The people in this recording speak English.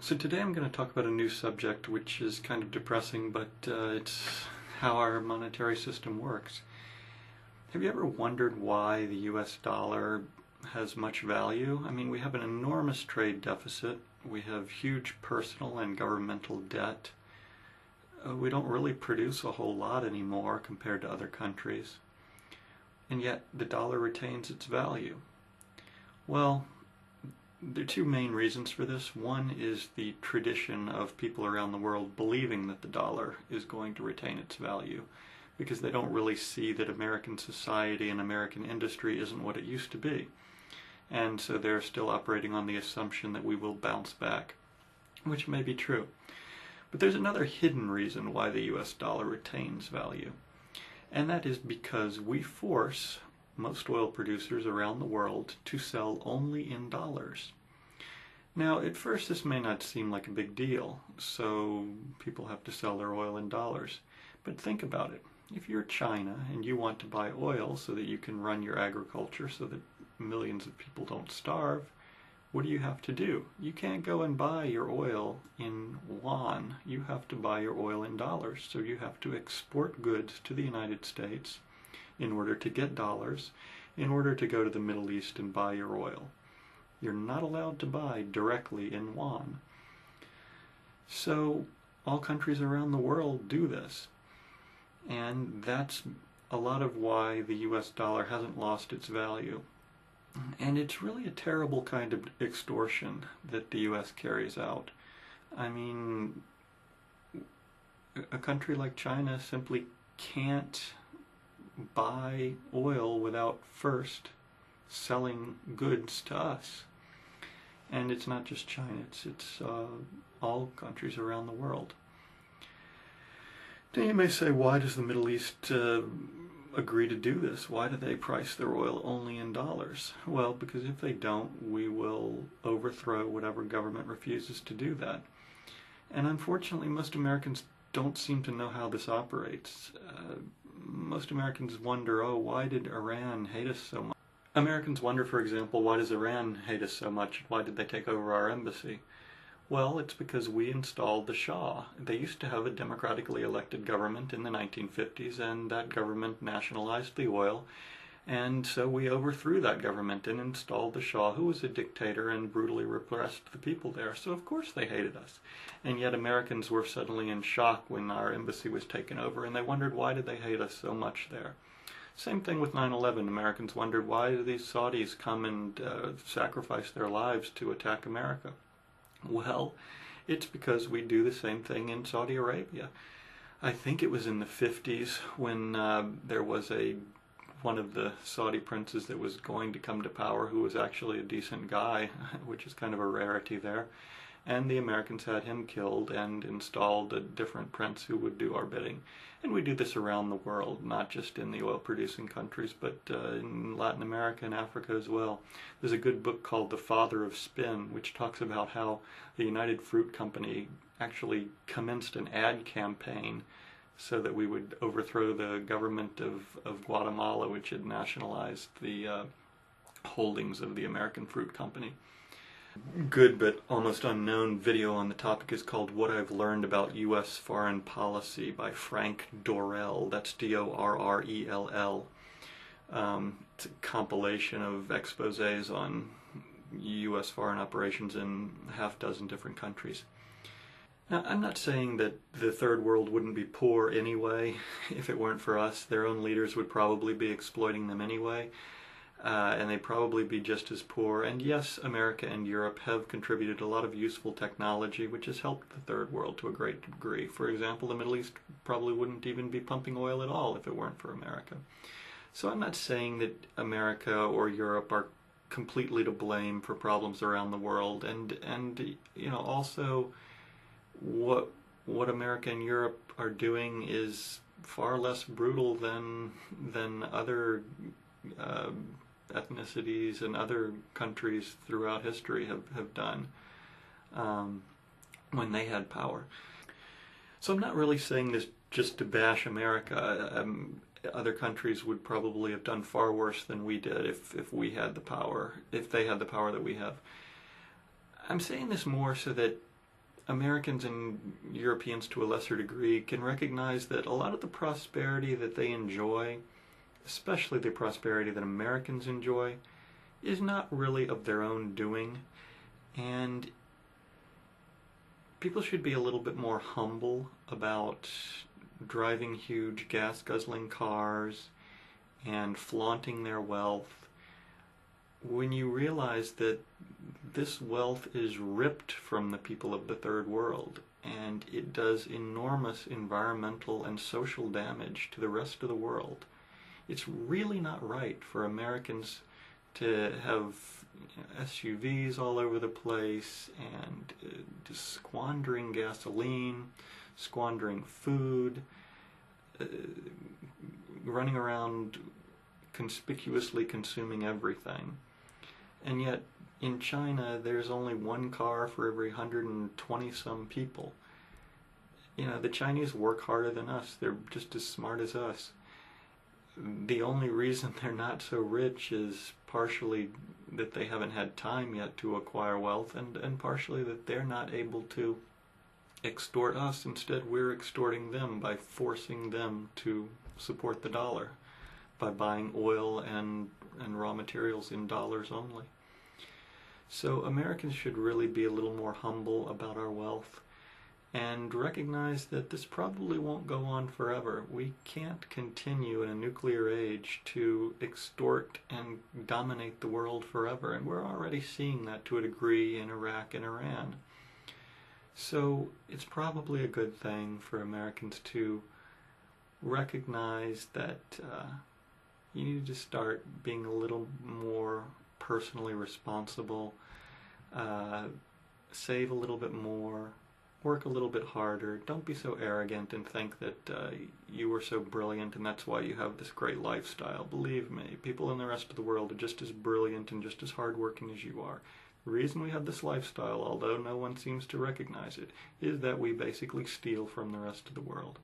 So today I'm going to talk about a new subject which is kind of depressing, but it's how our monetary system works. Have you ever wondered why the US dollar has much value? I mean, we have an enormous trade deficit, we have huge personal and governmental debt, we don't really produce a whole lot anymore compared to other countries, and yet the dollar retains its value. Well, there are two main reasons for this. One is the tradition of people around the world believing that the dollar is going to retain its value because they don't really see that American society and American industry isn't what it used to be. And so they're still operating on the assumption that we will bounce back, which may be true. But there's another hidden reason why the US dollar retains value, and that is because we force most oil producers around the world to sell only in dollars. Now, at first this may not seem like a big deal, so people have to sell their oil in dollars. But think about it. If you're China and you want to buy oil so that you can run your agriculture so that millions of people don't starve, what do you have to do? You can't go and buy your oil in yuan. You have to buy your oil in dollars. So you have to export goods to the United States in order to get dollars, in order to go to the Middle East and buy your oil. You're not allowed to buy directly in yuan. So all countries around the world do this. And that's a lot of why the US dollar hasn't lost its value. And it's really a terrible kind of extortion that the US carries out. I mean, a country like China simply can't buy oil without first selling goods to us. And it's not just China, it's all countries around the world. Now you may say, why does the Middle East agree to do this? Why do they price their oil only in dollars? Well, because if they don't, we will overthrow whatever government refuses to do that. And unfortunately, most Americans don't seem to know how this operates. Most Americans wonder, oh, why did Iran hate us so much? Americans wonder, for example, why does Iran hate us so much? Why did they take over our embassy? Well, it's because we installed the Shah. They used to have a democratically elected government in the 1950s, and that government nationalized the oil, and so we overthrew that government and installed the Shah, who was a dictator and brutally repressed the people there. So of course they hated us. And yet Americans were suddenly in shock when our embassy was taken over, and they wondered, why did they hate us so much there? Same thing with 9/11. Americans wondered, why do these Saudis come and sacrifice their lives to attack America? Well, it's because we do the same thing in Saudi Arabia. I think it was in the 50s when there was one of the Saudi princes that was going to come to power who was actually a decent guy, which is kind of a rarity there. And the Americans had him killed and installed a different prince who would do our bidding. And we do this around the world, not just in the oil-producing countries, but in Latin America and Africa as well. There's a good book called The Father of Spin, which talks about how the United Fruit Company actually commenced an ad campaign so that we would overthrow the government of Guatemala, which had nationalized the holdings of the American Fruit Company. Good but almost unknown video on the topic is called What I've Learned About U.S. Foreign Policy by Frank Dorrell. That's D-O-R-R-E-L-L. It's a compilation of exposés on U.S. foreign operations in half dozen different countries. Now, I'm not saying that the third world wouldn't be poor anyway. If it weren't for us, their own leaders would probably be exploiting them anyway. And they'd probably be just as poor. And yes, America and Europe have contributed a lot of useful technology which has helped the third world to a great degree. For example, the Middle East probably wouldn't even be pumping oil at all if it weren't for America. So I'm not saying that America or Europe are completely to blame for problems around the world. And you know, also what America and Europe are doing is far less brutal than other ethnicities and other countries throughout history have done when they had power. So I'm not really saying this just to bash America. Other countries would probably have done far worse than we did if we had the power, if they had the power that we have. I'm saying this more so that Americans and Europeans to a lesser degree can recognize that a lot of the prosperity that they enjoy, especially the prosperity that Americans enjoy, is not really of their own doing, and people should be a little bit more humble about driving huge gas-guzzling cars and flaunting their wealth when you realize that this wealth is ripped from the people of the third world, and it does enormous environmental and social damage to the rest of the world. It's really not right for Americans to have SUVs all over the place and just squandering gasoline, squandering food, running around conspicuously consuming everything. And yet in China there's only one car for every 120 some people. You know, the Chinese work harder than us. They're just as smart as us. The only reason they're not so rich is partially that they haven't had time yet to acquire wealth, and partially that they're not able to extort us. Instead, we're extorting them by forcing them to support the dollar, by buying oil and raw materials in dollars only. So Americans should really be a little more humble about our wealth and recognize that this probably won't go on forever. We can't continue in a nuclear age to extort and dominate the world forever, and we're already seeing that to a degree in Iraq and Iran. So it's probably a good thing for Americans to recognize that you need to start being a little more personally responsible, save a little bit more, work a little bit harder. Don't be so arrogant and think that you are so brilliant and that's why you have this great lifestyle. Believe me, people in the rest of the world are just as brilliant and just as hardworking as you are. The reason we have this lifestyle, although no one seems to recognize it, is that we basically steal from the rest of the world.